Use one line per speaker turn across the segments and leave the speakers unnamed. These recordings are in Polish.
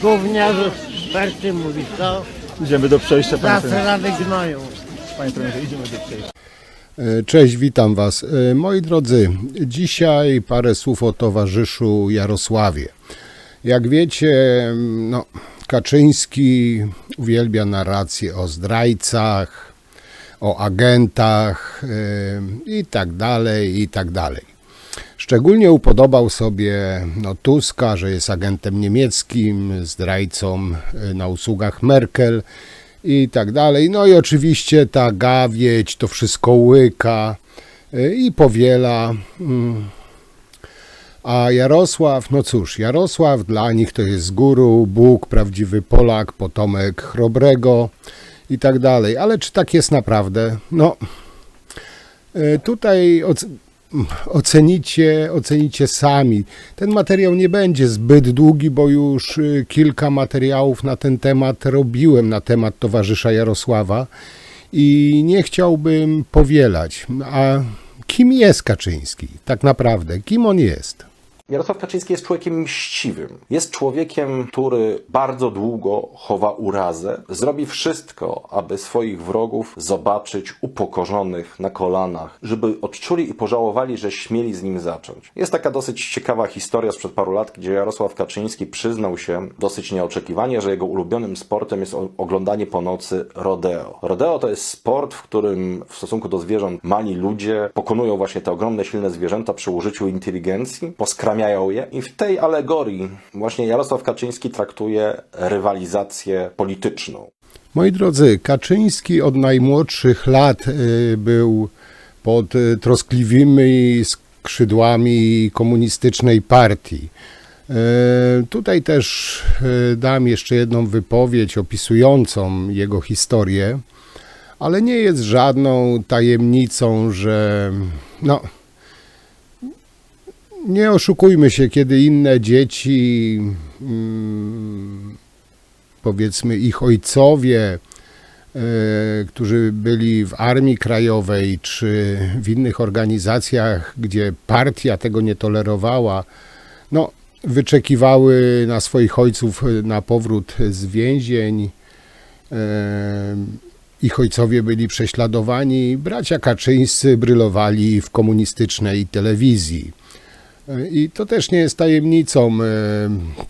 Gówniarzu szpercy mówi, co?
Idziemy do przejścia, panie premierze.
Zasrany gnoju.
Panie premierze, idziemy do przejścia.
Cześć, witam Was. Moi drodzy, dzisiaj parę słów o towarzyszu Jarosławie. Jak wiecie, Kaczyński uwielbia narracje o zdrajcach, o agentach i tak dalej, i tak dalej. Szczególnie upodobał sobie Tuska, że jest agentem niemieckim, zdrajcą na usługach Merkel i tak dalej. No i oczywiście ta gawieć to wszystko łyka i powiela. A Jarosław, no cóż, Jarosław dla nich to jest guru, Bóg, prawdziwy Polak, potomek Chrobrego i tak dalej. Ale czy tak jest naprawdę? No, tutaj ocenicie sami. Ten materiał nie będzie zbyt długi, bo już kilka materiałów na ten temat robiłem, na temat towarzysza Jarosława i nie chciałbym powielać. A kim jest Kaczyński? Tak naprawdę, kim on jest?
Jarosław Kaczyński jest człowiekiem mściwym. Jest człowiekiem, który bardzo długo chowa urazę. Zrobi wszystko, aby swoich wrogów zobaczyć upokorzonych na kolanach, żeby odczuli i pożałowali, że śmieli z nim zacząć. Jest taka dosyć ciekawa historia sprzed paru lat, gdzie Jarosław Kaczyński przyznał się dosyć nieoczekiwanie, że jego ulubionym sportem jest oglądanie po nocy rodeo. Rodeo to jest sport, w którym w stosunku do zwierząt mali ludzie pokonują właśnie te ogromne, silne zwierzęta przy użyciu inteligencji, poskramiają je i w tej alegorii właśnie Jarosław Kaczyński traktuje rywalizację polityczną.
Moi drodzy, Kaczyński od najmłodszych lat był pod troskliwymi skrzydłami komunistycznej partii. Tutaj też dam jeszcze jedną wypowiedź opisującą jego historię, ale nie jest żadną tajemnicą, że nie oszukujmy się, kiedy inne dzieci, powiedzmy ich ojcowie, którzy byli w Armii Krajowej czy w innych organizacjach, gdzie partia tego nie tolerowała, wyczekiwały na swoich ojców na powrót z więzień. Ich ojcowie byli prześladowani, bracia Kaczyńscy brylowali w komunistycznej telewizji. I to też nie jest tajemnicą.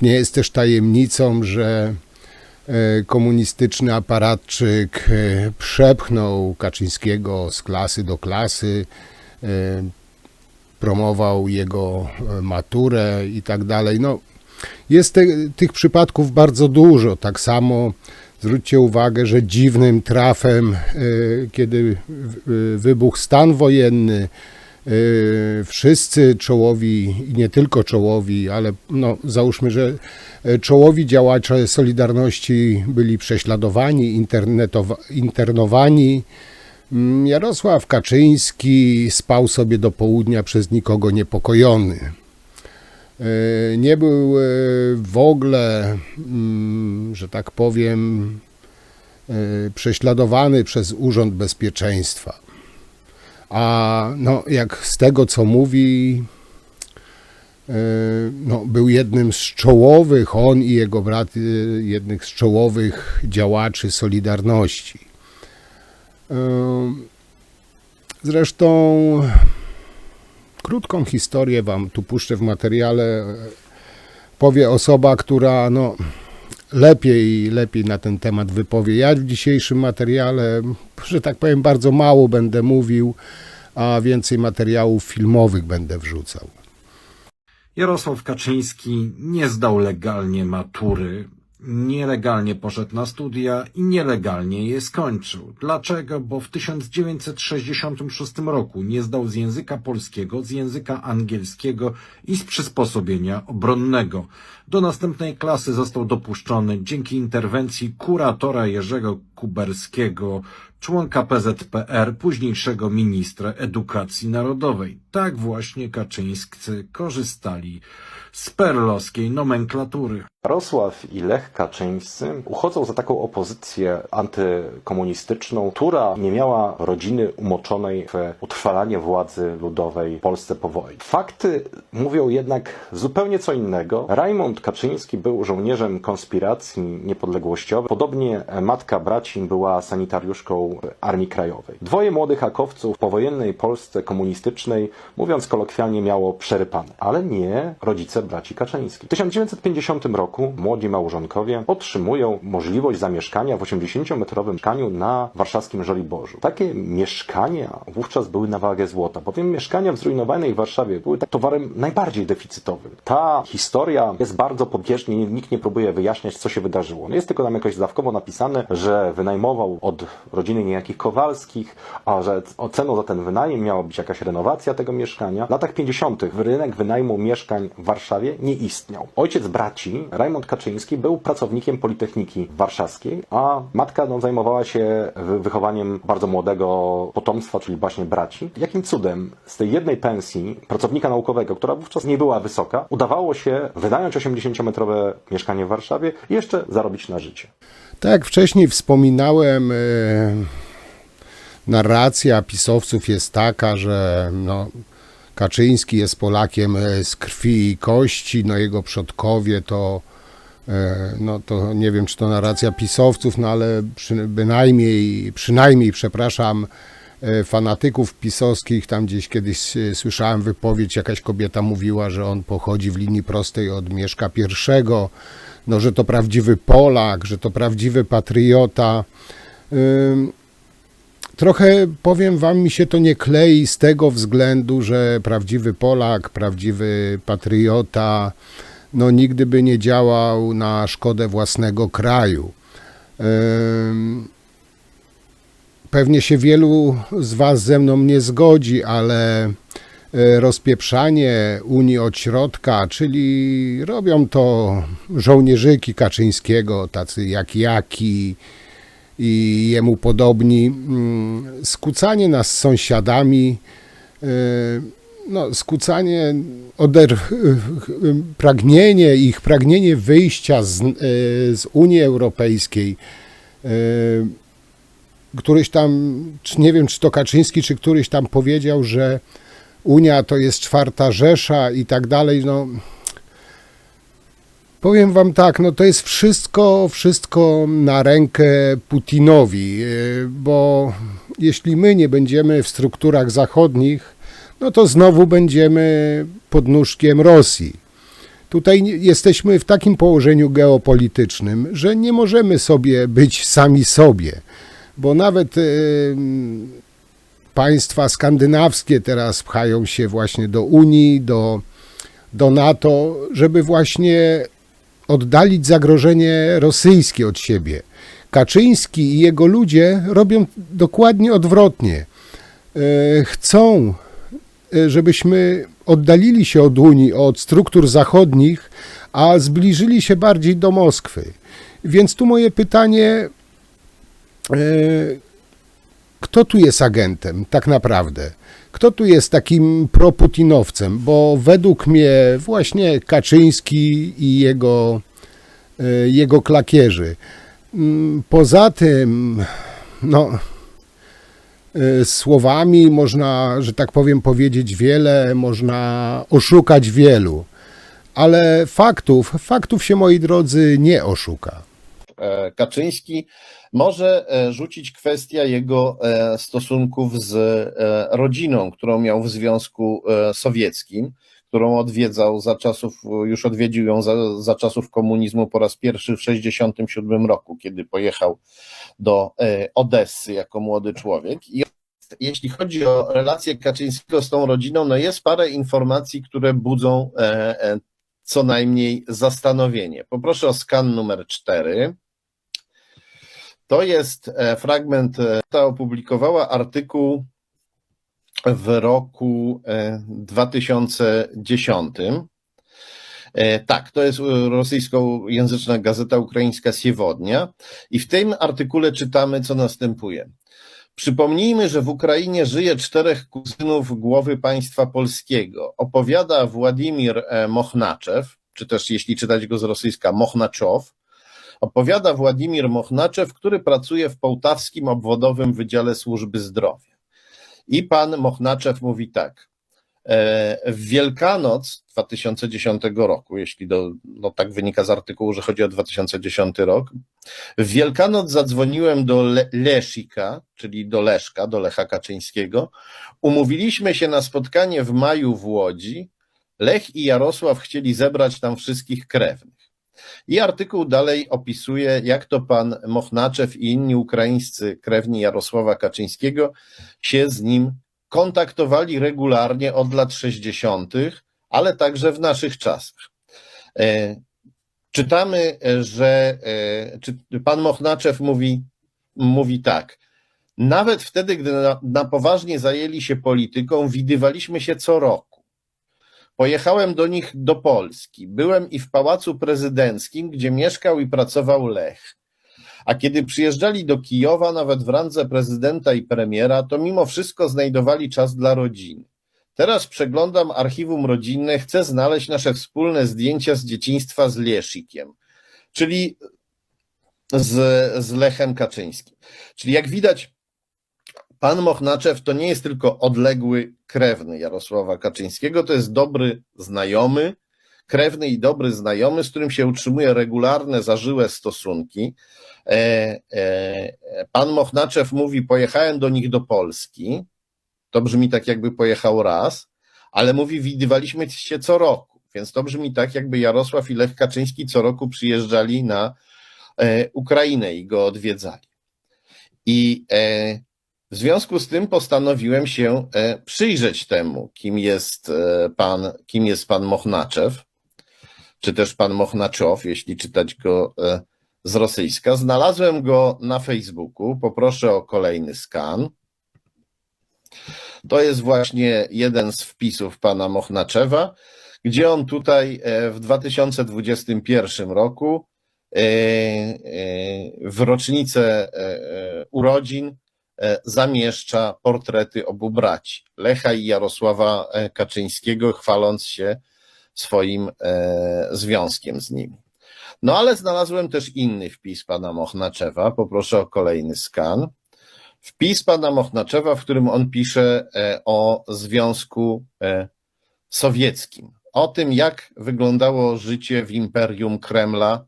Nie jest też tajemnicą, że komunistyczny aparatczyk przepchnął Kaczyńskiego z klasy do klasy, promował jego maturę i tak dalej. Jest tych przypadków bardzo dużo. Tak samo zwróćcie uwagę, że dziwnym trafem, kiedy wybuchł stan wojenny, wszyscy czołowi, i nie tylko czołowi, ale załóżmy, że czołowi działacze Solidarności byli prześladowani, internowani. Jarosław Kaczyński spał sobie do południa przez nikogo niepokojony. Nie był w ogóle, że tak powiem, prześladowany przez Urząd Bezpieczeństwa. A jak z tego, co mówi, był jednym z czołowych, on i jego brat, jednych z czołowych działaczy Solidarności. Zresztą krótką historię wam tu puszczę w materiale. Powie osoba, która lepiej na ten temat wypowie. Ja w dzisiejszym materiale, że tak powiem, bardzo mało będę mówił, a więcej materiałów filmowych będę wrzucał.
Jarosław Kaczyński nie zdał legalnie matury, nielegalnie poszedł na studia i nielegalnie je skończył. Dlaczego? Bo w 1966 roku nie zdał z języka polskiego, z języka angielskiego i z przysposobienia obronnego. Do następnej klasy został dopuszczony dzięki interwencji kuratora Jerzego Kuberskiego, członka PZPR, późniejszego ministra edukacji narodowej. Tak właśnie Kaczyńscy korzystali z perlowskiej nomenklatury.
Jarosław i Lech Kaczyńscy uchodzą za taką opozycję antykomunistyczną, która nie miała rodziny umoczonej w utrwalanie władzy ludowej w Polsce po wojnie. Fakty mówią jednak zupełnie co innego. Rajmund Kaczyński był żołnierzem konspiracji niepodległościowej. Podobnie matka braci była sanitariuszką Armii Krajowej. Dwoje młodych hakowców w powojennej Polsce komunistycznej, mówiąc kolokwialnie, miało przerypane. Ale nie rodzice braci Kaczyńskich. W 1950 roku młodzi małżonkowie otrzymują możliwość zamieszkania w 80-metrowym mieszkaniu na warszawskim Żoliborzu. Takie mieszkania wówczas były na wagę złota, bowiem mieszkania w zrujnowanej Warszawie były tak towarem najbardziej deficytowym. Ta historia jest bardzo pobieżnie, nikt nie próbuje wyjaśniać, co się wydarzyło. Jest tylko tam jakoś zdawkowo napisane, że wynajmował od rodziny niejakich Kowalskich, a że ceną za ten wynajem miała być jakaś renowacja tego mieszkania. W latach 50. rynek wynajmu mieszkań w Warszawie nie istniał. Ojciec braci, Rajmund Kaczyński, był pracownikiem Politechniki Warszawskiej, a matka zajmowała się wychowaniem bardzo młodego potomstwa, czyli właśnie braci. Jakim cudem z tej jednej pensji pracownika naukowego, która wówczas nie była wysoka, udawało się wynająć 80-metrowe mieszkanie w Warszawie i jeszcze zarobić na życie?
Tak jak wcześniej wspominałem, narracja pisowców jest taka, że Kaczyński jest Polakiem z krwi i kości, jego przodkowie to nie wiem, czy to narracja pisowców, ale przynajmniej, fanatyków pisowskich. Tam gdzieś kiedyś słyszałem wypowiedź, jakaś kobieta mówiła, że on pochodzi w linii prostej od Mieszka I, że to prawdziwy Polak, że to prawdziwy patriota. Trochę, powiem wam, mi się to nie klei z tego względu, że prawdziwy Polak, prawdziwy patriota, nigdy by nie działał na szkodę własnego kraju. Pewnie się wielu z was ze mną nie zgodzi, ale rozpieprzanie Unii od środka, czyli robią to żołnierzyki Kaczyńskiego, tacy jak Jaki i jemu podobni, skłócanie nas z sąsiadami, skłócanie, pragnienie wyjścia z Unii Europejskiej. Któryś tam, nie wiem, czy to Kaczyński, czy któryś tam powiedział, że Unia to jest czwarta Rzesza i tak dalej. Powiem wam tak, to jest wszystko na rękę Putinowi, bo jeśli my nie będziemy w strukturach zachodnich, to znowu będziemy pod nóżkiem Rosji. Tutaj jesteśmy w takim położeniu geopolitycznym, że nie możemy sobie być sami sobie, bo nawet państwa skandynawskie teraz pchają się właśnie do Unii, do NATO, żeby właśnie oddalić zagrożenie rosyjskie od siebie. Kaczyński i jego ludzie robią dokładnie odwrotnie. Chcą, żebyśmy oddalili się od Unii, od struktur zachodnich, a zbliżyli się bardziej do Moskwy. Więc tu moje pytanie, kto tu jest agentem tak naprawdę? Kto tu jest takim proputinowcem? Bo według mnie właśnie Kaczyński i jego klakierzy. Poza tym, słowami można, że tak powiem, powiedzieć wiele, można oszukać wielu, ale faktów się, moi drodzy, nie oszuka.
Kaczyński może rzucić kwestia jego stosunków z rodziną, którą miał w Związku Sowieckim, którą odwiedzał już odwiedził ją za czasów komunizmu po raz pierwszy w 1967 roku, kiedy pojechał do Odessy jako młody człowiek. I jeśli chodzi o relację Kaczyńskiego z tą rodziną, jest parę informacji, które budzą co najmniej zastanowienie. Poproszę o skan numer 4. To jest fragment, ta opublikowała artykuł w roku 2010. Tak, to jest rosyjskojęzyczna gazeta ukraińska Siewodnia i w tym artykule czytamy, co następuje. Przypomnijmy, że w Ukrainie żyje 4 kuzynów głowy państwa polskiego. Opowiada Władimir Mochnaczew, czy też jeśli czytać go z rosyjska Mochnaczow, opowiada Władimir Mochnaczew, który pracuje w Połtawskim Obwodowym Wydziale Służby Zdrowia. I pan Mochnaczew mówi tak: w Wielkanoc 2010 roku, jeśli no tak wynika z artykułu, że chodzi o 2010 rok, w Wielkanoc zadzwoniłem do Leszika, czyli do Leszka, do Lecha Kaczyńskiego. Umówiliśmy się na spotkanie w maju w Łodzi. Lech i Jarosław chcieli zebrać tam wszystkich krewnych. I artykuł dalej opisuje, jak to pan Mochnaczew i inni ukraińscy krewni Jarosława Kaczyńskiego się z nim kontaktowali regularnie od lat 60., ale także w naszych czasach. Czytamy, że pan Mochnaczew mówi tak: nawet wtedy, gdy na poważnie zajęli się polityką, widywaliśmy się co roku. Pojechałem do nich do Polski. Byłem i w Pałacu Prezydenckim, gdzie mieszkał i pracował Lech. A kiedy przyjeżdżali do Kijowa, nawet w randze prezydenta i premiera, to mimo wszystko znajdowali czas dla rodziny. Teraz przeglądam archiwum rodzinne, chcę znaleźć nasze wspólne zdjęcia z dzieciństwa z Leszikiem, czyli z Lechem Kaczyńskim. Czyli jak widać, pan Mochnaczew to nie jest tylko odległy krewny Jarosława Kaczyńskiego, to jest dobry znajomy, krewny i dobry znajomy, z którym się utrzymuje regularne, zażyłe stosunki. Pan Mochnaczew mówi, pojechałem do nich do Polski, to brzmi tak, jakby pojechał raz, ale mówi, widywaliśmy się co roku, więc to brzmi tak, jakby Jarosław i Lech Kaczyński co roku przyjeżdżali na Ukrainę i go odwiedzali. I w związku z tym postanowiłem się przyjrzeć temu, kim jest pan Mochnaczew, czy też pan Mochnaczow, jeśli czytać go z rosyjska. Znalazłem go na Facebooku, poproszę o kolejny skan. To jest właśnie jeden z wpisów pana Mochnaczewa, gdzie on tutaj w 2021 roku w rocznicę urodzin zamieszcza portrety obu braci, Lecha i Jarosława Kaczyńskiego, chwaląc się swoim związkiem z nimi. No ale znalazłem też inny wpis pana Mochnaczewa, poproszę o kolejny skan. Wpis pana Mochnaczewa, w którym on pisze o Związku Sowieckim, o tym, jak wyglądało życie w Imperium Kremla,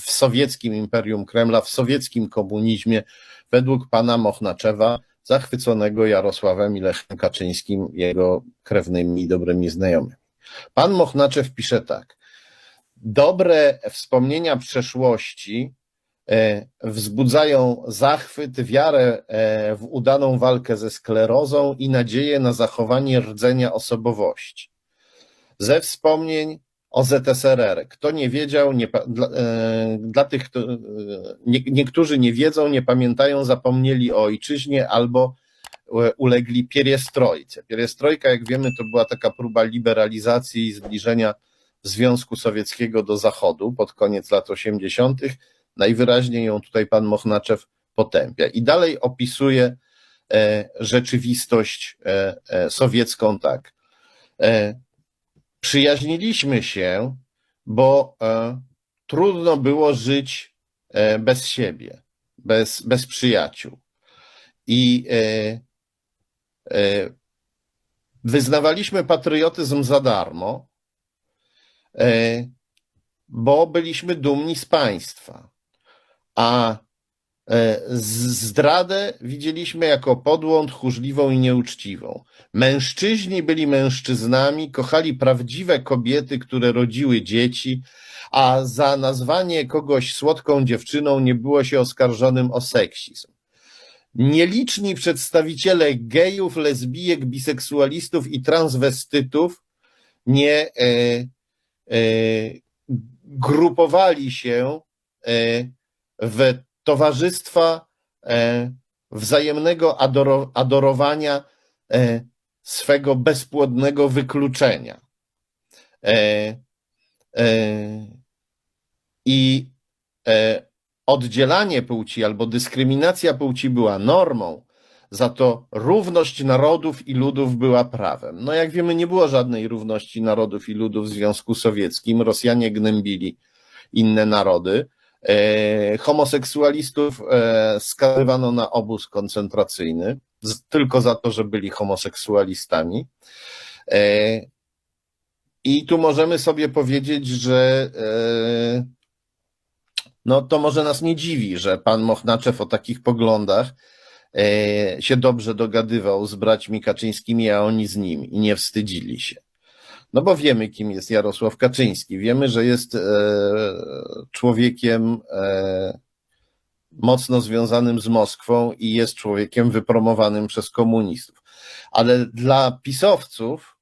w sowieckim Imperium Kremla, w sowieckim komunizmie, według pana Mochnaczewa, zachwyconego Jarosławem i Lechem Kaczyńskim, jego krewnymi i dobrymi znajomymi. Pan Mochnaczew pisze tak: dobre wspomnienia przeszłości wzbudzają zachwyt, wiarę w udaną walkę ze sklerozą i nadzieję na zachowanie rdzenia osobowości. Ze wspomnień o ZSRR. Kto nie wiedział, dla tych, niektórzy nie wiedzą, nie pamiętają, zapomnieli o ojczyźnie albo ulegli pierestrojce. Pierestrojka, jak wiemy, to była taka próba liberalizacji i zbliżenia Związku Sowieckiego do Zachodu pod koniec lat 80. Najwyraźniej ją tutaj pan Mochnaczew potępia. I dalej opisuje rzeczywistość sowiecką tak. Przyjaźniliśmy się, bo trudno było żyć bez siebie, bez przyjaciół. I wyznawaliśmy patriotyzm za darmo, bo byliśmy dumni z państwa, a zdradę widzieliśmy jako podłą, tchórzliwą i nieuczciwą. Mężczyźni byli mężczyznami, kochali prawdziwe kobiety, które rodziły dzieci, a za nazwanie kogoś słodką dziewczyną nie było się oskarżonym o seksizm. Nieliczni przedstawiciele gejów, lesbijek, biseksualistów i transwestytów nie grupowali się w towarzystwa wzajemnego adorowania swego bezpłodnego wykluczenia. I oddzielanie płci albo dyskryminacja płci była normą, za to równość narodów i ludów była prawem. No jak wiemy, nie było żadnej równości narodów i ludów w Związku Sowieckim. Rosjanie gnębili inne narody. Homoseksualistów skazywano na obóz koncentracyjny tylko za to, że byli homoseksualistami. I tu możemy sobie powiedzieć, że no to może nas nie dziwi, że pan Mohnaczew o takich poglądach się dobrze dogadywał z braćmi Kaczyńskimi, a oni z nim i nie wstydzili się. No bo wiemy, kim jest Jarosław Kaczyński. Wiemy, że jest człowiekiem mocno związanym z Moskwą i jest człowiekiem wypromowanym przez komunistów. Ale dla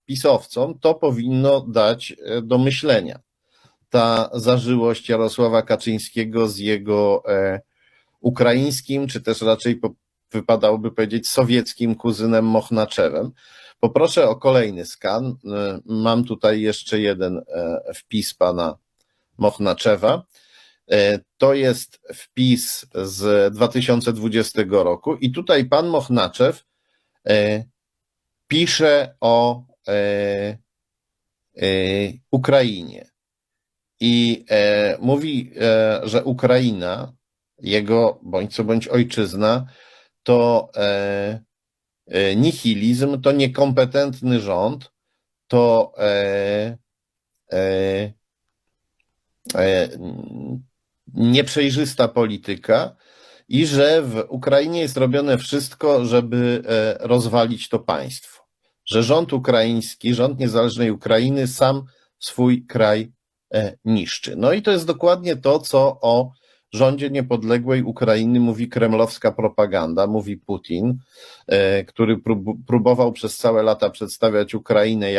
pisowcom to powinno dać do myślenia. Ta zażyłość Jarosława Kaczyńskiego z jego ukraińskim, czy też raczej wypadałoby powiedzieć sowieckim kuzynem Mochnaczewem. Poproszę o kolejny skan. Mam tutaj jeszcze jeden wpis pana Mochnaczewa. To jest wpis z 2020 roku i tutaj pan Mochnaczew pisze o Ukrainie i mówi, że Ukraina, jego bądź co bądź ojczyzna, to nihilizm, to niekompetentny rząd, to nieprzejrzysta polityka i że w Ukrainie jest robione wszystko, żeby rozwalić to państwo. Że rząd ukraiński, rząd niezależnej Ukrainy sam swój kraj niszczy. No i to jest dokładnie to, co o rządzie niepodległej Ukrainy mówi kremlowska propaganda, mówi Putin, który próbował przez całe lata przedstawiać Ukrainę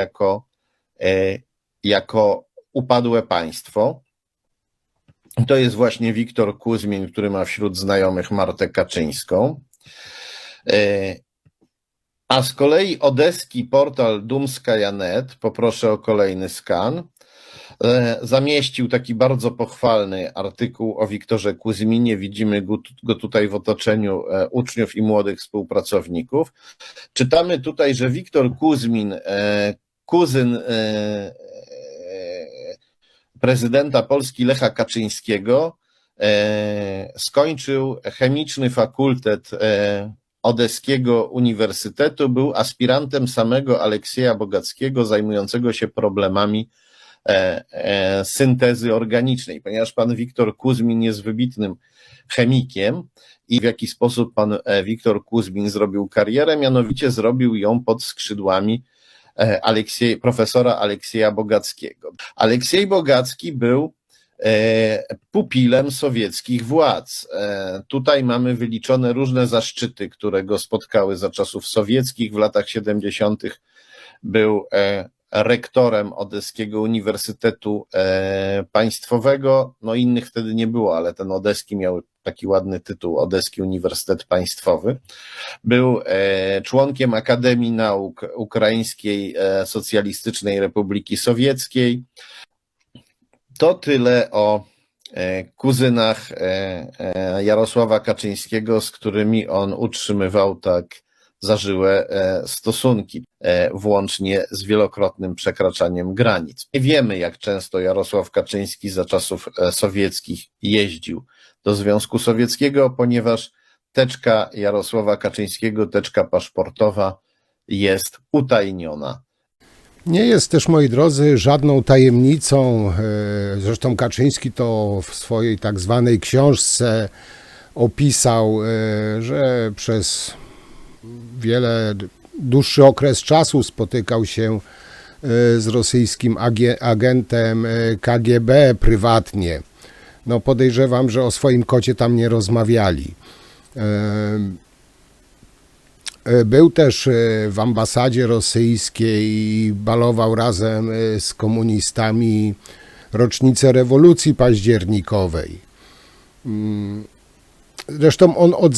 jako upadłe państwo. To jest właśnie Wiktor Kuzmin, który ma wśród znajomych Martę Kaczyńską. A z kolei odeski portal Dumskaja.net, poproszę o kolejny skan, zamieścił taki bardzo pochwalny artykuł o Wiktorze Kuzminie. Widzimy go tutaj w otoczeniu uczniów i młodych współpracowników. Czytamy tutaj, że Wiktor Kuzmin, kuzyn prezydenta Polski Lecha Kaczyńskiego, skończył chemiczny fakultet Odeskiego Uniwersytetu, był aspirantem samego Aleksieja Bogackiego, zajmującego się problemami syntezy organicznej. Ponieważ pan Wiktor Kuzmin jest wybitnym chemikiem i w jaki sposób pan Wiktor Kuzmin zrobił karierę, mianowicie zrobił ją pod skrzydłami profesora Aleksieja Bogackiego. Aleksiej Bogacki był pupilem sowieckich władz. Tutaj mamy wyliczone różne zaszczyty, które go spotkały za czasów sowieckich. W latach 70. był rektorem Odeskiego Uniwersytetu Państwowego. No innych wtedy nie było, ale ten odeski miał taki ładny tytuł, Odeski Uniwersytet Państwowy. Był członkiem Akademii Nauk Ukraińskiej Socjalistycznej Republiki Sowieckiej. To tyle o kuzynach Jarosława Kaczyńskiego, z którymi on utrzymywał tak zażyłe stosunki, włącznie z wielokrotnym przekraczaniem granic. Nie wiemy, jak często Jarosław Kaczyński za czasów sowieckich jeździł do Związku Sowieckiego, ponieważ teczka Jarosława Kaczyńskiego, teczka paszportowa jest utajniona.
Nie jest też, moi drodzy, żadną tajemnicą, zresztą Kaczyński to w swojej tak zwanej książce opisał, że przez dłuższy okres czasu spotykał się z rosyjskim agentem KGB prywatnie. No podejrzewam, że o swoim kocie tam nie rozmawiali. Był też w ambasadzie rosyjskiej i balował razem z komunistami rocznicę rewolucji październikowej. Zresztą on od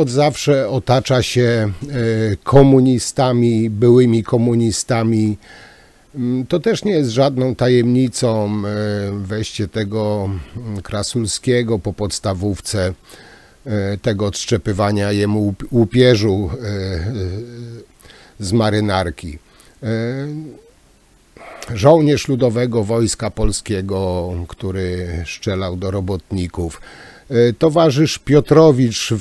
zawsze otacza się komunistami, byłymi komunistami, To też nie jest żadną tajemnicą. Weźcie tego Krasulskiego po podstawówce, tego odszczepywania jemu łupieżu z marynarki. Żołnierz Ludowego Wojska Polskiego, który strzelał do robotników. Towarzysz Piotrowicz,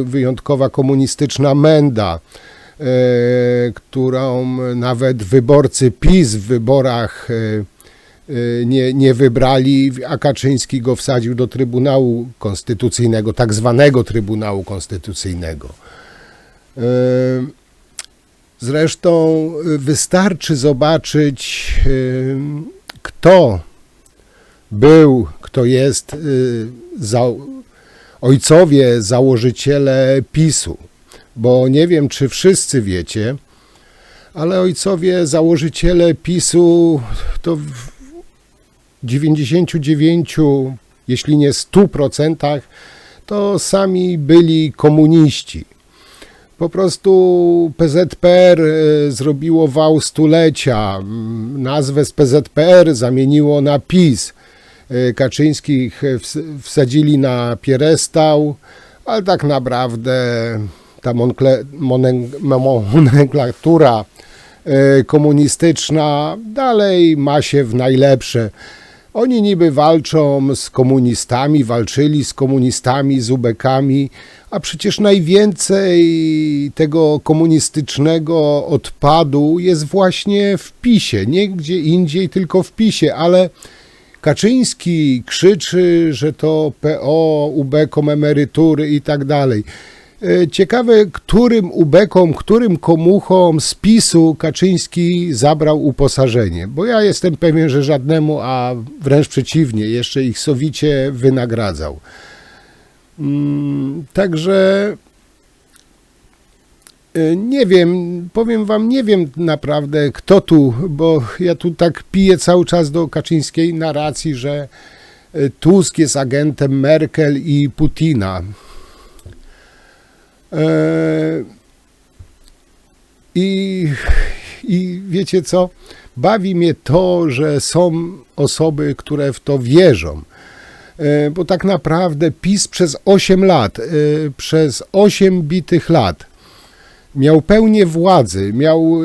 wyjątkowa komunistyczna menda, którą nawet wyborcy PiS w wyborach nie wybrali, a Kaczyński go wsadził do Trybunału Konstytucyjnego, tak zwanego Trybunału Konstytucyjnego. Zresztą wystarczy zobaczyć, kto był, kto jest ojcowie, założyciele PiS-u. Bo nie wiem, czy wszyscy wiecie, ale ojcowie, założyciele PiS-u to w 99, jeśli nie 100%, to sami byli komuniści. Po prostu PZPR zrobiło wał stulecia, nazwę z PZPR zamieniło na PiS. Kaczyńskich wsadzili na piedestał, ale tak naprawdę ta nomenklatura komunistyczna dalej ma się w najlepsze. Oni niby walczą z komunistami, walczyli z komunistami, z ubekami, a przecież najwięcej tego komunistycznego odpadu jest właśnie w PiS-ie. Nie gdzie indziej, tylko w PiS-ie, ale Kaczyński krzyczy, że to PO, ubekom emerytury i tak dalej. Ciekawe, którym ubekom, którym komuchom z PiS-u Kaczyński zabrał uposażenie, bo ja jestem pewien, że żadnemu, a wręcz przeciwnie, jeszcze ich sowicie wynagradzał. Także nie wiem, powiem wam, nie wiem naprawdę kto tu, bo ja tu tak piję cały czas do kaczyńskiej narracji, że Tusk jest agentem Merkel i Putina. I wiecie co? Bawi mnie to, że są osoby, które w to wierzą. Bo tak naprawdę PiS przez 8 lat, przez 8 bitych lat miał pełnię władzy, miał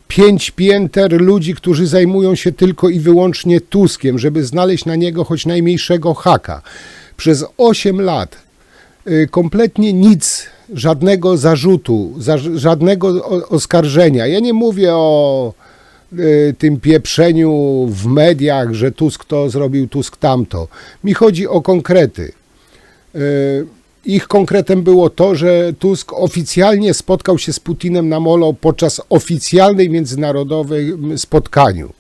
5 pięter ludzi, którzy zajmują się tylko i wyłącznie Tuskiem, żeby znaleźć na niego choć najmniejszego haka. Przez 8 lat kompletnie nic, żadnego zarzutu, żadnego oskarżenia. Ja nie mówię o tym pieprzeniu w mediach, że Tusk to zrobił, Tusk tamto. Mi chodzi o konkrety. Ich konkretem było to, że Tusk oficjalnie spotkał się z Putinem na molo podczas oficjalnej międzynarodowym spotkaniu.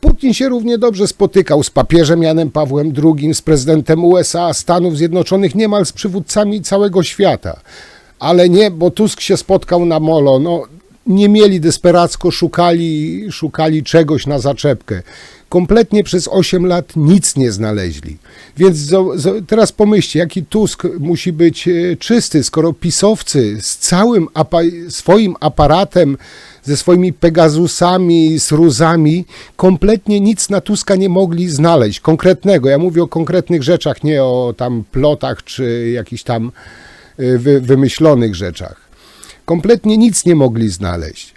Putin się równie dobrze spotykał z papieżem Janem Pawłem II, z prezydentem USA, Stanów Zjednoczonych, niemal z przywódcami całego świata. Ale nie, bo Tusk się spotkał na molo. No, nie mieli, desperacko szukali czegoś na zaczepkę. Kompletnie przez 8 lat nic nie znaleźli. Więc teraz pomyślcie, jaki Tusk musi być czysty, skoro pisowcy z całym swoim aparatem, ze swoimi Pegasusami, z Ruzami, kompletnie nic na Tuska nie mogli znaleźć, konkretnego. Ja mówię o konkretnych rzeczach, nie o tam plotach czy jakichś tam wymyślonych rzeczach. Kompletnie nic nie mogli znaleźć.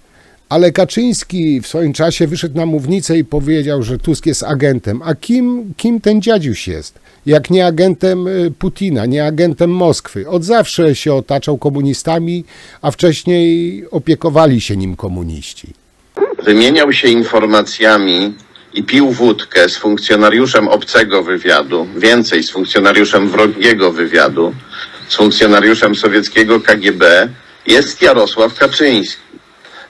Ale Kaczyński w swoim czasie wyszedł na mównicę i powiedział, że Tusk jest agentem. A kim ten dziadziuś jest? Jak nie agentem Putina, nie agentem Moskwy. Od zawsze się otaczał komunistami, a wcześniej opiekowali się nim komuniści.
Wymieniał się informacjami i pił wódkę z funkcjonariuszem obcego wywiadu, więcej z funkcjonariuszem wrogiego wywiadu, z funkcjonariuszem sowieckiego KGB, jest Jarosław Kaczyński.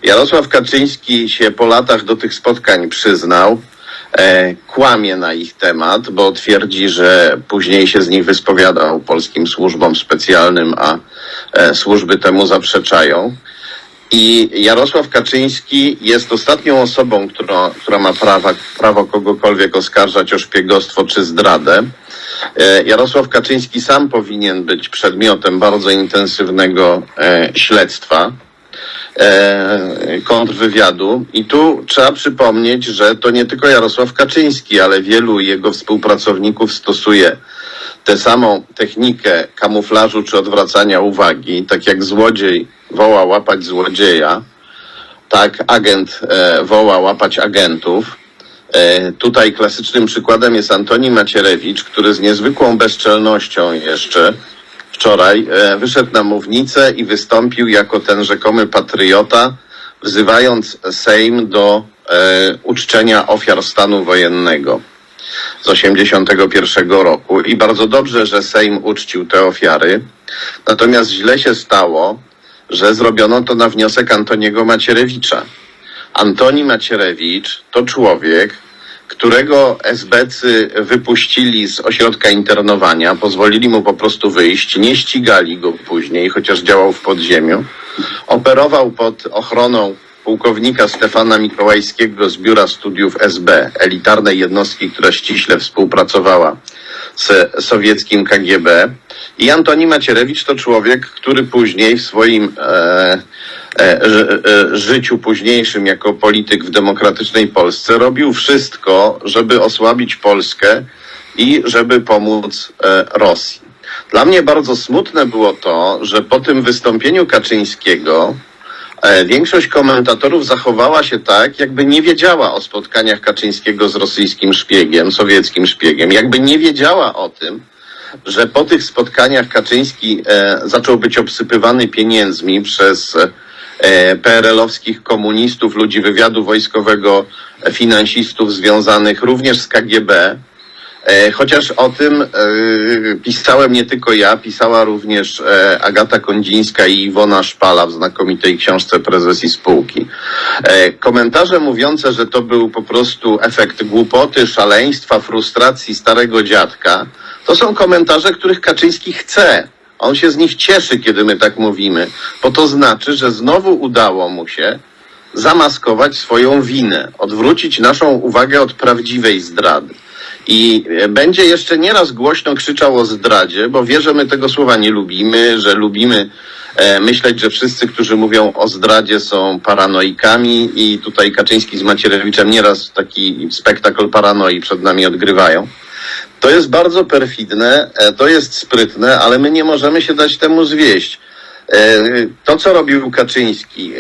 Jarosław Kaczyński się po latach do tych spotkań przyznał, kłamie na ich temat, bo twierdzi, że później się z nich wyspowiadał polskim służbom specjalnym, a służby temu zaprzeczają. I Jarosław Kaczyński jest ostatnią osobą, która ma prawo kogokolwiek oskarżać o szpiegostwo czy zdradę. Jarosław Kaczyński sam powinien być przedmiotem bardzo intensywnego śledztwa. kontrwywiadu. I tu trzeba przypomnieć, że to nie tylko Jarosław Kaczyński, ale wielu jego współpracowników stosuje tę samą technikę kamuflażu czy odwracania uwagi. Tak jak złodziej woła łapać złodzieja, tak agent woła łapać agentów. Tutaj klasycznym przykładem jest Antoni Macierewicz, który z niezwykłą bezczelnością jeszcze wczoraj wyszedł na mównicę i wystąpił jako ten rzekomy patriota, wzywając Sejm do uczczenia ofiar stanu wojennego z 1981 roku. I bardzo dobrze, że Sejm uczcił te ofiary. Natomiast źle się stało, że zrobiono to na wniosek Antoniego Macierewicza. Antoni Macierewicz to człowiek, którego esbecy wypuścili z ośrodka internowania, pozwolili mu po prostu wyjść, nie ścigali go później, chociaż działał w podziemiu. Operował pod ochroną pułkownika Stefana Mikołajskiego z Biura Studiów SB, elitarnej jednostki, która ściśle współpracowała z sowieckim KGB. I Antoni Macierewicz to człowiek, który później w swoim życiu późniejszym jako polityk w demokratycznej Polsce robił wszystko, żeby osłabić Polskę i żeby pomóc Rosji. Dla mnie bardzo smutne było to, że po tym wystąpieniu Kaczyńskiego większość komentatorów zachowała się tak, jakby nie wiedziała o spotkaniach Kaczyńskiego z rosyjskim szpiegiem, sowieckim szpiegiem, jakby nie wiedziała o tym, że po tych spotkaniach Kaczyński zaczął być obsypywany pieniędzmi przez PRL-owskich komunistów, ludzi wywiadu wojskowego, finansistów związanych również z KGB. Chociaż o tym pisałem nie tylko ja, pisała również Agata Kondzińska i Iwona Szpala w znakomitej książce Prezes i spółki. Komentarze mówiące, że to był po prostu efekt głupoty, szaleństwa, frustracji starego dziadka, to są komentarze, których Kaczyński chce. On się z nich cieszy, kiedy my tak mówimy, bo to znaczy, że znowu udało mu się zamaskować swoją winę, odwrócić naszą uwagę od prawdziwej zdrady. I będzie jeszcze nieraz głośno krzyczał o zdradzie, bo wie, że my tego słowa nie lubimy, że lubimy myśleć, że wszyscy, którzy mówią o zdradzie, są paranoikami i tutaj Kaczyński z Macierewiczem nieraz taki spektakl paranoi przed nami odgrywają. To jest bardzo perfidne, to jest sprytne, ale my nie możemy się dać temu zwieść. To, co robił Kaczyński,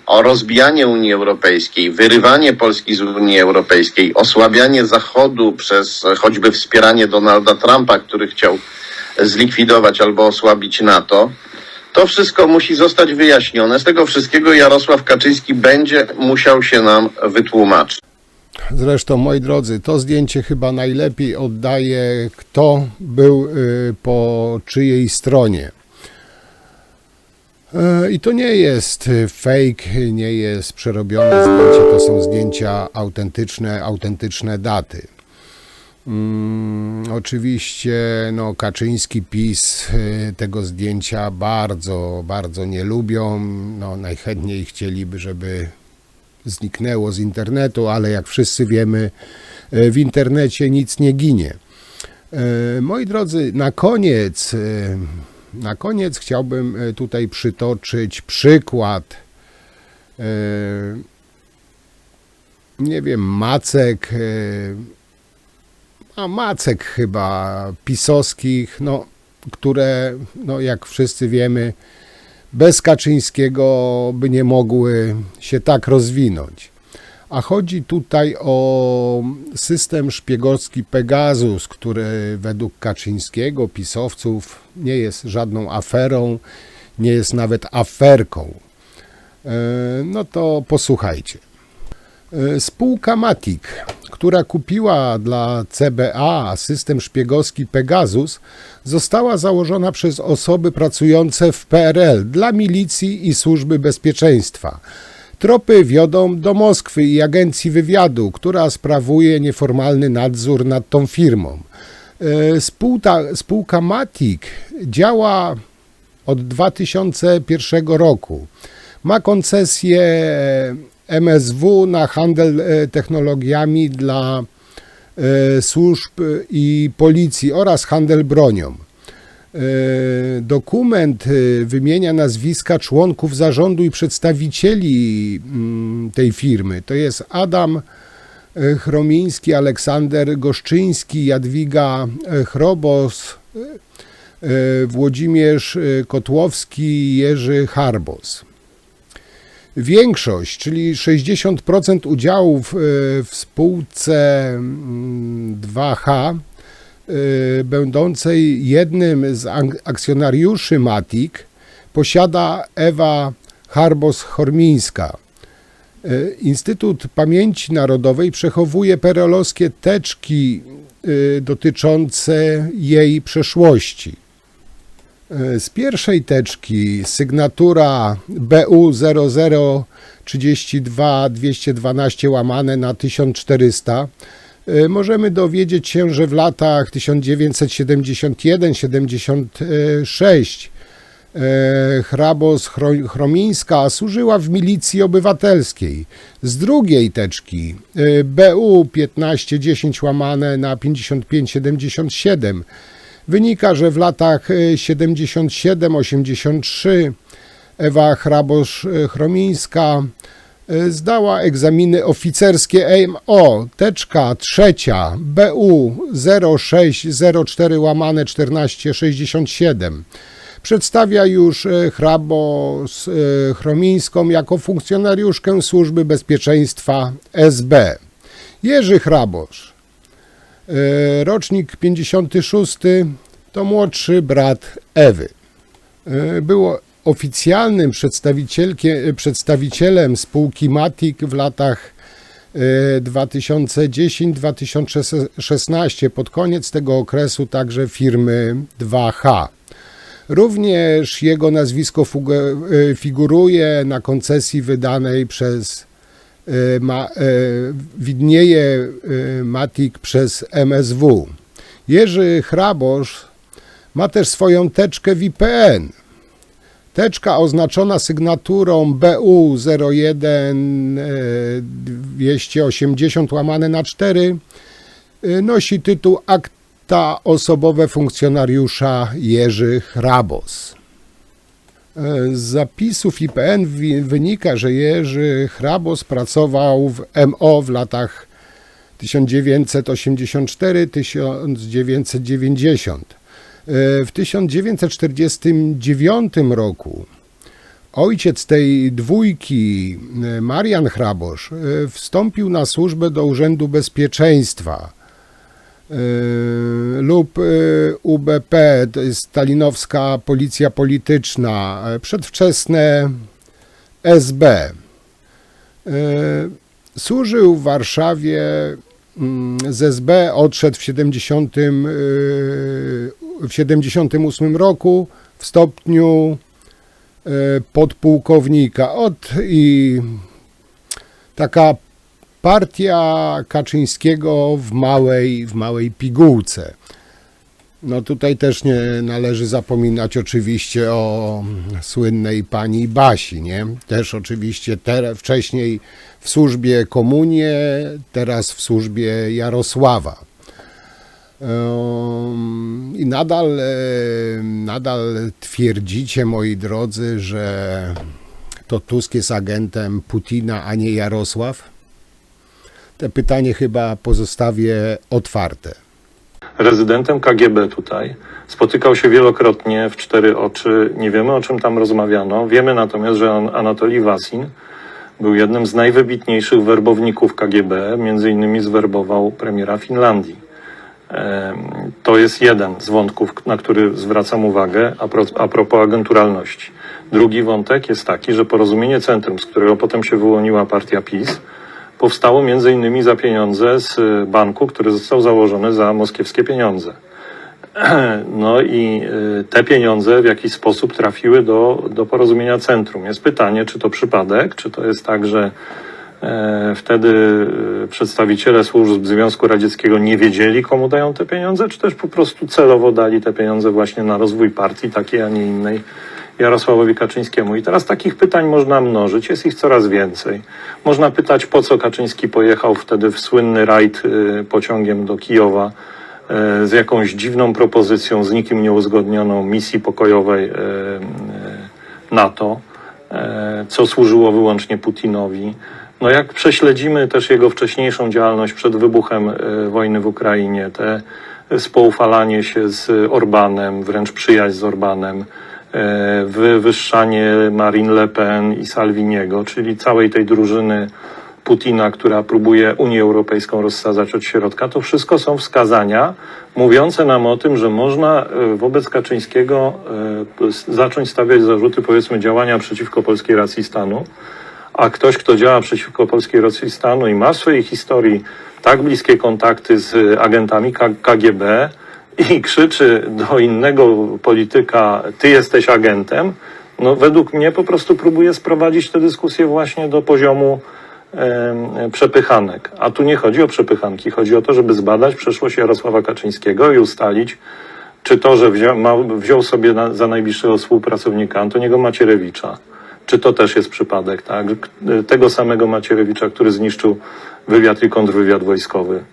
o rozbijanie Unii Europejskiej, wyrywanie Polski z Unii Europejskiej, osłabianie Zachodu przez choćby wspieranie Donalda Trumpa, który chciał zlikwidować albo osłabić NATO, to wszystko musi zostać wyjaśnione. Z tego wszystkiego Jarosław Kaczyński będzie musiał się nam wytłumaczyć.
Zresztą, moi drodzy, to zdjęcie chyba najlepiej oddaje, kto był po czyjej stronie. I to nie jest fake, nie jest przerobione zdjęcie, to są zdjęcia autentyczne daty. Oczywiście no, Kaczyński, PiS tego zdjęcia bardzo nie lubią. No, najchętniej chcieliby, żeby zniknęło z internetu, ale jak wszyscy wiemy, w internecie nic nie ginie. Moi drodzy, na koniec chciałbym tutaj przytoczyć przykład, nie wiem, macek chyba pisowskich, no, które, no, jak wszyscy wiemy, bez Kaczyńskiego by nie mogły się tak rozwinąć. A chodzi tutaj o system szpiegowski Pegasus, który według Kaczyńskiego, pisowców, nie jest żadną aferą, nie jest nawet aferką. No to posłuchajcie. Spółka Matic, która kupiła dla CBA system szpiegowski Pegasus, została założona przez osoby pracujące w PRL dla milicji i służby bezpieczeństwa. Tropy wiodą do Moskwy i agencji wywiadu, która sprawuje nieformalny nadzór nad tą firmą. Spółka Matic działa od 2001 roku. Ma koncesję MSW na handel technologiami dla służb i policji oraz handel bronią. Dokument wymienia nazwiska członków zarządu i przedstawicieli tej firmy. To jest Adam Chromiński, Aleksander Goszczyński, Jadwiga Chrobos, Włodzimierz Kotłowski, Jerzy Harbos. Większość, czyli 60% udziałów w spółce 2H, będącej jednym z akcjonariuszy Matic, posiada Ewa Harbos-Hormińska. Instytut Pamięci Narodowej przechowuje perelowskie teczki dotyczące jej przeszłości. Z pierwszej teczki sygnatura BU 0032 212 łamane na 1400 możemy dowiedzieć się, że w latach 1971-76 Hrbos-Chromińska służyła w milicji obywatelskiej. Z drugiej teczki BU 1510 łamane na 55-77 wynika, że w latach 77-83 Ewa Hrbos-Chromińska zdała egzaminy oficerskie MO, teczka trzecia BU 0604 łamane 1467. Przedstawia już Hrbos-Chromińską jako funkcjonariuszkę Służby Bezpieczeństwa SB. Jerzy Hrbos, rocznik 56, to młodszy brat Ewy. Było oficjalnym przedstawicielem spółki Matic w latach 2010-2016, pod koniec tego okresu także firmy 2H. Również jego nazwisko figuruje na koncesji wydanej przez widnieje Matic przez MSW. Jerzy Hrbos ma też swoją teczkę w IPN. Teczka oznaczona sygnaturą BU 01 280 łamane na 4 nosi tytuł Akta osobowe funkcjonariusza Jerzy Hrbos. Z zapisów IPN wynika, że Jerzy Hrbos pracował w MO w latach 1984-1990. W 1949 roku ojciec tej dwójki, Marian Hrbos, wstąpił na służbę do Urzędu Bezpieczeństwa lub UBP, to jest stalinowska policja polityczna, przedwczesne SB. Służył w Warszawie z SB, odszedł w 1978 roku w stopniu podpułkownika. I taka partia Kaczyńskiego w małej pigułce. No tutaj też nie należy zapominać oczywiście o słynnej pani Basi, nie? Też oczywiście wcześniej w służbie komunie, teraz w służbie Jarosława. I nadal twierdzicie, moi drodzy, że to Tusk jest agentem Putina, a nie Jarosław? Te pytanie chyba pozostawię otwarte.
Rezydentem KGB tutaj. Spotykał się wielokrotnie w cztery oczy. Nie wiemy, o czym tam rozmawiano. Wiemy natomiast, że Anatolij Wasin był jednym z najwybitniejszych werbowników KGB. Między innymi zwerbował premiera Finlandii. To jest jeden z wątków, na który zwracam uwagę a propos agenturalności. Drugi wątek jest taki, że Porozumienie Centrum, z którego potem się wyłoniła partia PiS, powstało między innymi za pieniądze z banku, który został założony za moskiewskie pieniądze. No i te pieniądze w jakiś sposób trafiły do Porozumienia Centrum. Jest pytanie, czy to przypadek, czy to jest tak, że wtedy przedstawiciele służb Związku Radzieckiego nie wiedzieli, komu dają te pieniądze, czy też po prostu celowo dali te pieniądze właśnie na rozwój partii takiej, a nie innej, Jarosławowi Kaczyńskiemu. I teraz takich pytań można mnożyć, jest ich coraz więcej. Można pytać, po co Kaczyński pojechał wtedy w słynny rajd pociągiem do Kijowa z jakąś dziwną propozycją, z nikim nieuzgodnioną misji pokojowej NATO, co służyło wyłącznie Putinowi. No jak prześledzimy też jego wcześniejszą działalność przed wybuchem wojny w Ukrainie, te spoufalanie się z Orbanem, wręcz przyjaźń z Orbanem, wywyższanie Marine Le Pen i Salviniego, czyli całej tej drużyny Putina, która próbuje Unię Europejską rozsadzać od środka, to wszystko są wskazania mówiące nam o tym, że można wobec Kaczyńskiego zacząć stawiać zarzuty, powiedzmy, działania przeciwko polskiej racji stanu, a ktoś, kto działa przeciwko polskiej racji stanu i ma w swojej historii tak bliskie kontakty z agentami KGB i krzyczy do innego polityka, ty jesteś agentem, no według mnie po prostu próbuje sprowadzić tę dyskusję właśnie do poziomu przepychanek. A tu nie chodzi o przepychanki, chodzi o to, żeby zbadać przeszłość Jarosława Kaczyńskiego i ustalić, czy to, że wziął sobie za najbliższego współpracownika Antoniego Macierewicza, czy to też jest przypadek, tak? Tego samego Macierewicza, który zniszczył wywiad i kontrwywiad wojskowy.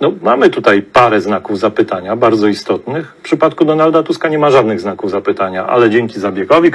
No, mamy tutaj parę znaków zapytania, bardzo istotnych. W przypadku Donalda Tuska nie ma żadnych znaków zapytania, ale dzięki zabiegowi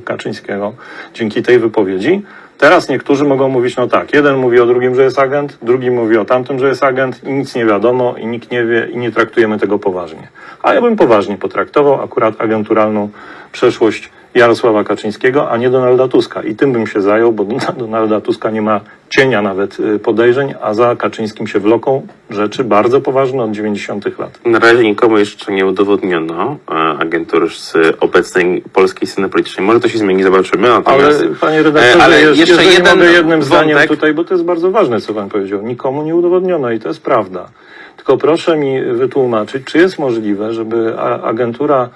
Kaczyńskiego, dzięki tej wypowiedzi, teraz niektórzy mogą mówić, no tak, jeden mówi o drugim, że jest agent, drugi mówi o tamtym, że jest agent i nic nie wiadomo i nikt nie wie i nie traktujemy tego poważnie. A ja bym poważnie potraktował akurat agenturalną przeszłość Jarosława Kaczyńskiego, a nie Donalda Tuska. I tym bym się zajął, bo na Donalda Tuska nie ma cienia nawet podejrzeń, a za Kaczyńskim się wloką rzeczy bardzo poważne od 90. lat.
Na razie nikomu jeszcze nie udowodniono agentur z obecnej polskiej sceny politycznej. Może to się zmieni, zobaczymy. Natomiast,
ale panie redaktorze,
ale jeszcze
jednym zdaniem
wątek
tutaj, bo to jest bardzo ważne, co pan powiedział. Nikomu nie udowodniono i to jest prawda. Tylko proszę mi wytłumaczyć, czy jest możliwe, żeby agentura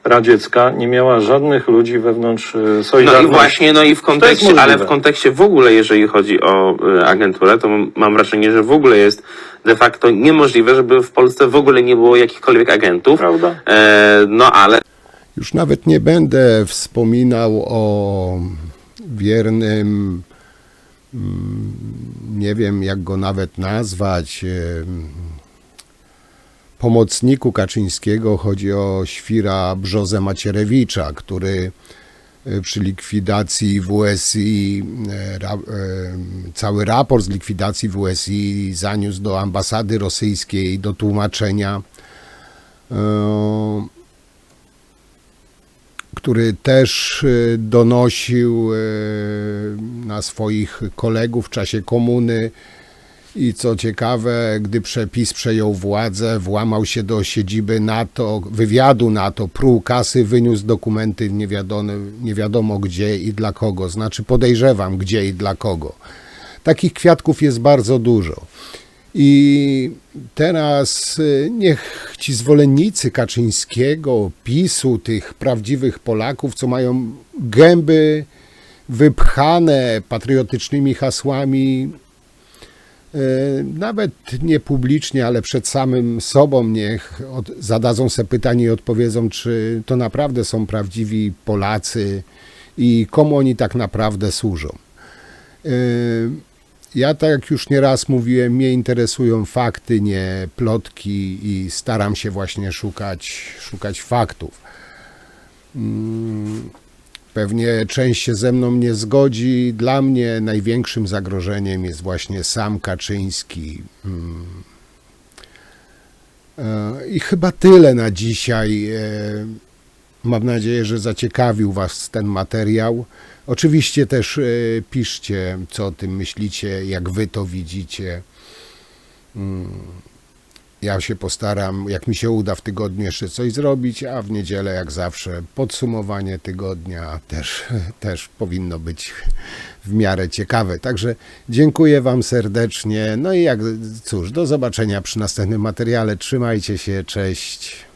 radziecka nie miała żadnych ludzi wewnątrz Solidarności.
No i właśnie, no i w kontekście, ale w kontekście w ogóle, jeżeli chodzi o agenturę, to mam wrażenie, że w ogóle jest de facto niemożliwe, żeby w Polsce w ogóle nie było jakichkolwiek agentów.
Prawda?
No ale...
Już nawet nie będę wspominał o wiernym, nie wiem jak go nawet nazwać, pomocniku Kaczyńskiego. Chodzi o świra Brzozę Macierewicza, który przy likwidacji WSI, cały raport z likwidacji WSI zaniósł do ambasady rosyjskiej do tłumaczenia, który też donosił na swoich kolegów w czasie komuny. I co ciekawe, gdy PiS przejął władzę, włamał się do siedziby NATO, wywiadu NATO, pruł kasy, wyniósł dokumenty nie wiadomo gdzie i dla kogo. Znaczy podejrzewam gdzie i dla kogo. Takich kwiatków jest bardzo dużo. I teraz niech ci zwolennicy Kaczyńskiego, PiS-u, tych prawdziwych Polaków, co mają gęby wypchane patriotycznymi hasłami, nawet nie publicznie, ale przed samym sobą niech zadadzą sobie pytanie i odpowiedzą, czy to naprawdę są prawdziwi Polacy i komu oni tak naprawdę służą. Ja, tak jak już nieraz mówiłem, mnie interesują fakty, nie plotki i staram się właśnie szukać faktów. Pewnie część się ze mną nie zgodzi. Dla mnie największym zagrożeniem jest właśnie sam Kaczyński. I chyba tyle na dzisiaj. Mam nadzieję, że zaciekawił Was ten materiał. Oczywiście też piszcie, co o tym myślicie, jak Wy to widzicie. Ja się postaram, jak mi się uda w tygodniu jeszcze coś zrobić, a w niedzielę jak zawsze podsumowanie tygodnia też powinno być w miarę ciekawe. Także dziękuję Wam serdecznie. No i cóż, do zobaczenia przy następnym materiale. Trzymajcie się, cześć.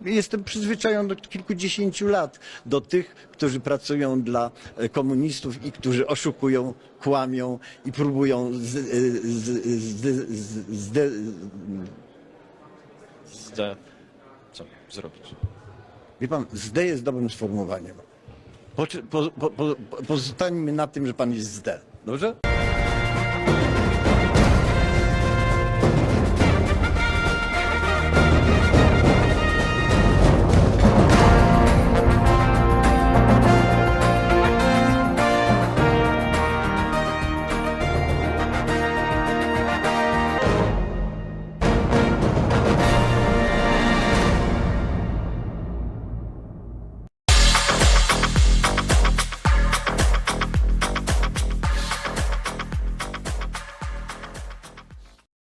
jestem przyzwyczajony od kilkudziesięciu lat do tych, którzy pracują dla komunistów i którzy oszukują, kłamią i próbują
Co zrobić?
Wie pan, zde jest dobrym sformułowaniem. Pozostańmy na tym, że pan jest zde. Dobrze?